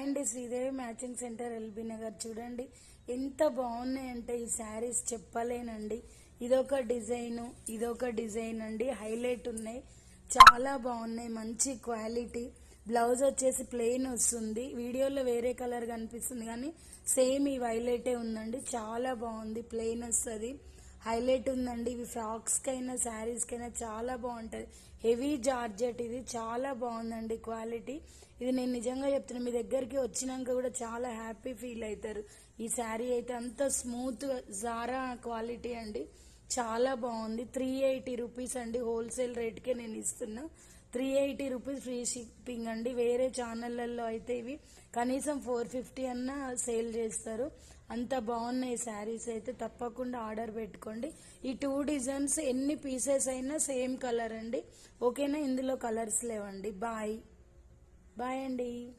అండి, Sridevi matching centre LB Nagar. చూడండి ఎంత బాగున్నాయంటే ఈ శారీస్ చెప్పలేనండి. ఇదొక డిజైన్ అండి, హైలైట్ ఉన్నాయి, చాలా బాగున్నాయి, మంచి క్వాలిటీ. బ్లౌజ్ వచ్చేసి ప్లెయిన్ వస్తుంది, వీడియోలో వేరే కలర్ కనిపిస్తుంది కానీ సేమ్ ఈ వైలెటే ఉందండి. చాలా బాగుంది, ప్లెయిన్ వస్తుంది, హైలైట్ ఉందండి. ఇవి ఫ్రాక్స్కైనా శారీస్కైనా చాలా బాగుంటుంది. హెవీ జార్జెట్, ఇది చాలా బాగుందండి క్వాలిటీ. ఇది నేను నిజంగా చెప్తున్నా, మీ దగ్గరికి వచ్చినాక కూడా చాలా హ్యాపీ ఫీల్ అవుతారు. ఈ శారీ అయితే అంత స్మూత్ జారా క్వాలిటీ అండి, చాలా బాగుంది. 380 రూపీస్ అండి, హోల్సేల్ రేట్కే నేను ఇస్తున్నా. 380 రూపీస్ ఫ్రీ షిప్పింగ్ అండి. వేరే ఛానళ్ళల్లో అయితే ఇవి కనీసం 450 అన్నా సేల్ చేస్తారు. అంత బాగున్నాయి శారీస్ అయితే, తప్పకుండా ఆర్డర్ పెట్టుకోండి. ఈ 2 డిజైన్స్ ఎన్ని పీసెస్ అయినా సేమ్ కలర్ అండి, ఓకేనా? ఇందులో కలర్స్ లేవండి. బాయ్ బాయ్ అండి.